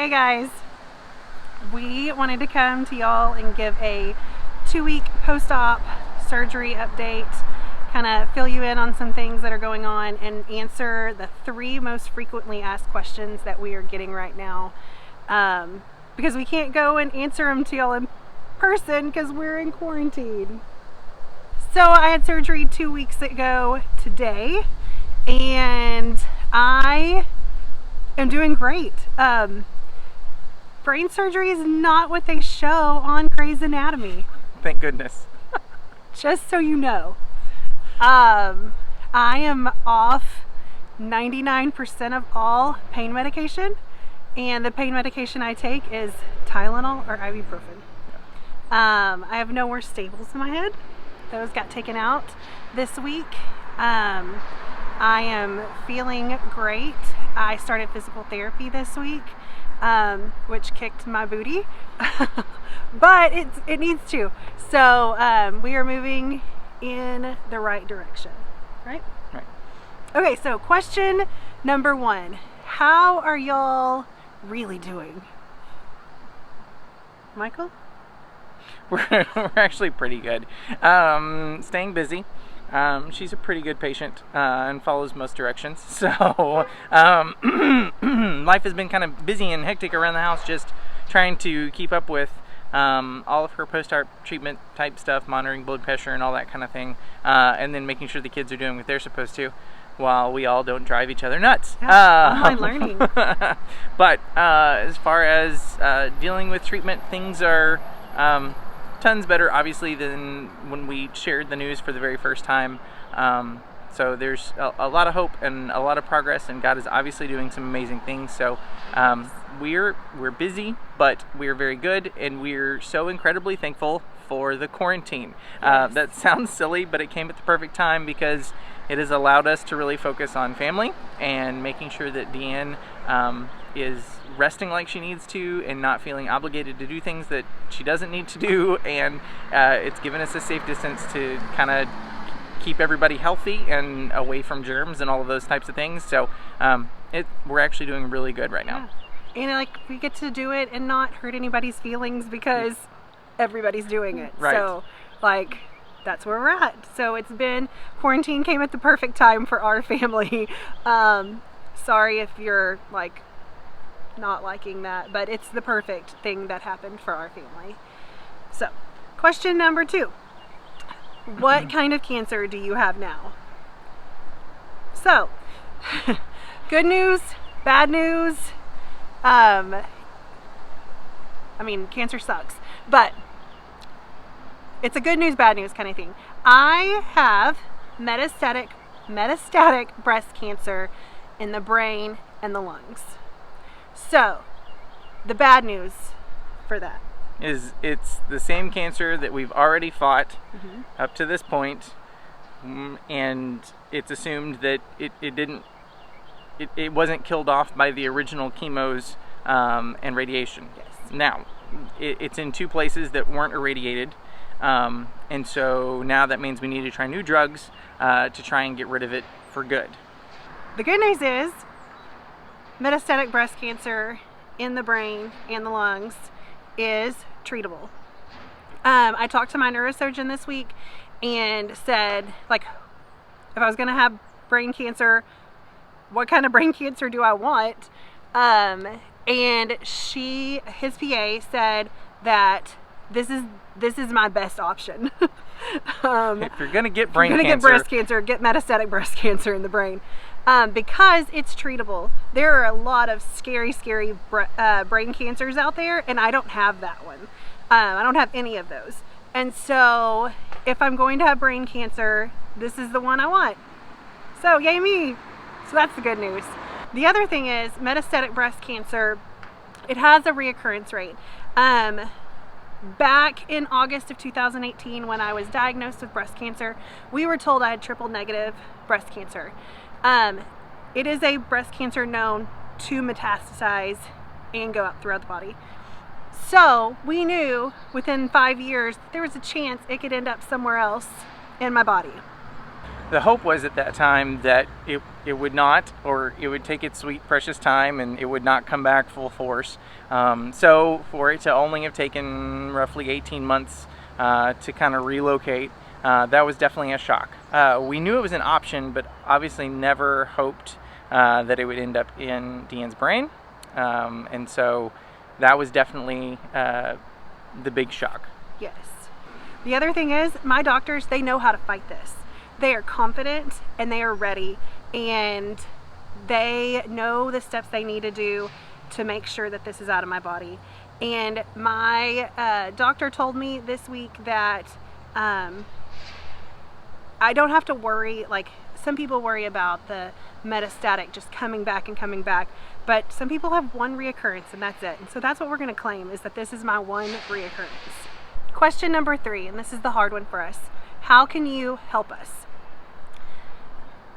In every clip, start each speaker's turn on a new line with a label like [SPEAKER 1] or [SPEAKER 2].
[SPEAKER 1] Hey guys, we wanted to come to y'all and give a 2-week post-op surgery update, kind of fill you in on some things that are going on and answer the 3 most frequently asked questions that we are getting right now, because we can't go and answer them to y'all in person because we're in quarantine. So I had surgery 2 weeks ago today and I am doing great. Brain surgery is not what they show on Grey's Anatomy.
[SPEAKER 2] Thank goodness.
[SPEAKER 1] Just so you know. I am off 99% of all pain medication, and the pain medication I take is Tylenol or ibuprofen. I have no more staples in my head. Those got taken out this week. I am feeling great. I started physical therapy this week, which kicked my booty, but it needs to. So we are moving in the right direction, right?
[SPEAKER 2] Right.
[SPEAKER 1] Okay, so question number 1. How are y'all really doing? Michael?
[SPEAKER 2] We're actually pretty good. Staying busy. She's a pretty good patient and follows most directions. So life has been kind of busy and hectic around the house, just trying to keep up with all of her post-op treatment type stuff, monitoring blood pressure and all that kind of thing, and then making sure the kids are doing what they're supposed to, while we all don't drive each other nuts.
[SPEAKER 1] Online learning.
[SPEAKER 2] But as far as dealing with treatment, things are tons better, obviously, than when we shared the news for the very first time. So there's a lot of hope and a lot of progress, and God is obviously doing some amazing things. So we're busy, but we're very good, and we're so incredibly thankful for the quarantine.
[SPEAKER 1] Yes.
[SPEAKER 2] That sounds silly, but it came at the perfect time because it has allowed us to really focus on family and making sure that Deanne is resting like she needs to and not feeling obligated to do things that she doesn't need to do, and it's given us a safe distance to kind of keep everybody healthy and away from germs and all of those types of things. So we're actually doing really good right now.
[SPEAKER 1] Yeah. And like we get to do it and not hurt anybody's feelings because everybody's doing it.
[SPEAKER 2] Right.
[SPEAKER 1] So like that's where we're at. So quarantine came at the perfect time for our family. Sorry if you're like not liking that, but it's the perfect thing that happened for our family. So question number 2. What kind of cancer do you have now? So good news, bad news. I mean, cancer sucks, but it's a good news, bad news kind of thing. I have metastatic breast cancer in the brain and the lungs. So the bad news for that
[SPEAKER 2] is it's the same cancer that we've already fought up to this point, and it's assumed that it wasn't killed off by the original chemos and radiation.
[SPEAKER 1] Yes.
[SPEAKER 2] Now it's in 2 places that weren't irradiated, and so now that means we need to try new drugs to try and get rid of it for good.
[SPEAKER 1] The good news is metastatic breast cancer in the brain and the lungs is treatable. I talked to my neurosurgeon this week and said, like, if I was going to have brain cancer, what kind of brain cancer do I want? And his PA said that this is my best option.
[SPEAKER 2] If you're going to get brain cancer,
[SPEAKER 1] get breast cancer, get metastatic breast cancer in the brain. Because it's treatable. There are a lot of scary brain cancers out there, and I don't have that one. I don't have any of those. And so if I'm going to have brain cancer, this is the one I want. So yay me. So that's the good news. The other thing is metastatic breast cancer, it has a reoccurrence rate. Back in August of 2018, when I was diagnosed with breast cancer, we were told I had triple negative breast cancer. It is a breast cancer known to metastasize and go out throughout the body. So we knew within 5 years there was a chance it could end up somewhere else in my body.
[SPEAKER 2] the hope was at that time that it would not, or it would take its sweet precious time and it would not come back full force. So for it to only have taken roughly 18 months to kind of relocate, that was definitely a shock. We knew it was an option, but obviously never hoped that it would end up in Deanne's brain. And so that was definitely the big shock.
[SPEAKER 1] Yes. The other thing is, my doctors, they know how to fight this. They are confident and they are ready, and they know the steps they need to do to make sure that this is out of my body. And my doctor told me this week that I don't have to worry. Like, some people worry about the metastatic just coming back and coming back, but some people have one reoccurrence and that's it. And so that's what we're going to claim, is that this is my one reoccurrence. Question number 3, and this is the hard one for us. How can you help us?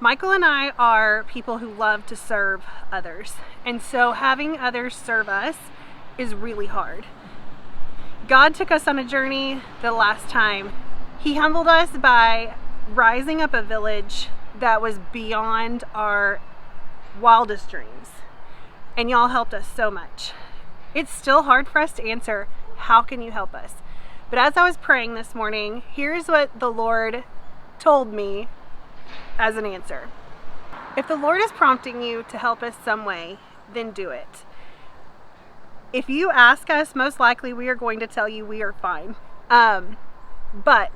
[SPEAKER 1] Michael and I are people who love to serve others, and so having others serve us is really hard. God took us on a journey the last time. He humbled us by rising up a village that was beyond our wildest dreams, and y'all helped us so much. It's still hard for us to answer, how can you help us? But as I was praying this morning, here's what the Lord told me as an answer. If the Lord is prompting you to help us some way, then do it. If you ask us, most likely we are going to tell you we are fine. But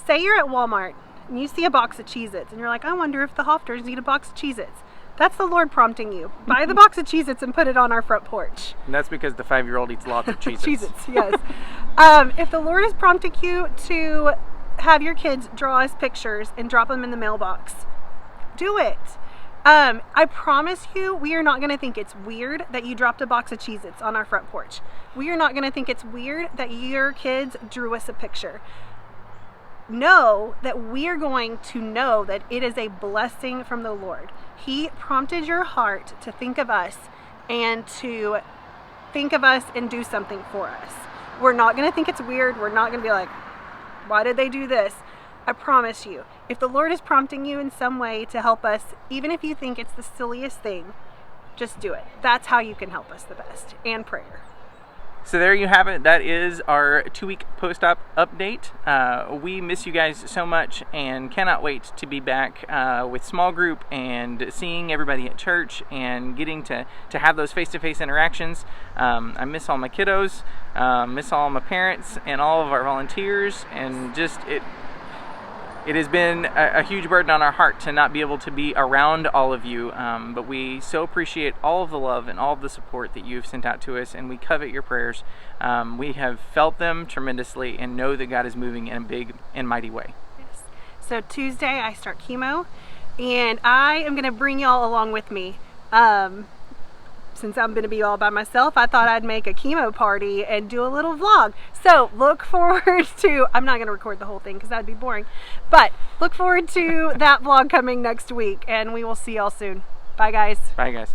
[SPEAKER 1] say you're at Walmart and you see a box of Cheez-Its and you're like, I wonder if the Hofters need a box of Cheez-Its. That's the Lord prompting you. Buy the box of Cheez-Its and put it on our front porch.
[SPEAKER 2] And that's because the 5-year-old eats lots of Cheez-Its.
[SPEAKER 1] Cheez-Its, yes. If the Lord is prompting you to have your kids draw us pictures and drop them in the mailbox, do it. I promise you, we are not going to think it's weird that you dropped a box of Cheez-Its on our front porch. We are not going to think it's weird that your kids drew us a picture. Know that we are going to know that it is a blessing from the Lord. He prompted your heart to think of us and to think of us and do something for us. We're not going to think it's weird. We're not going to be like, why did they do this? I promise you, if the Lord is prompting you in some way to help us, even if you think it's the silliest thing, just do it. That's how you can help us the best, and prayer.
[SPEAKER 2] So there you have it. That is our 2-week post-op update. We miss you guys so much and cannot wait to be back with small group and seeing everybody at church and getting to have those face-to-face interactions. I miss all my kiddos, miss all my parents and all of our volunteers, and just it has been a huge burden on our heart to not be able to be around all of you, but we so appreciate all of the love and all of the support that you've sent out to us, and we covet your prayers. We have felt them tremendously and know that God is moving in a big and mighty way.
[SPEAKER 1] Yes. So Tuesday I start chemo, and I am going to bring y'all along with me. Since I'm going to be all by myself, I thought I'd make a chemo party and do a little vlog. So look forward to, I'm not going to record the whole thing because that'd be boring, but look forward to that vlog coming next week, and we will see y'all soon. Bye guys.
[SPEAKER 2] Bye guys.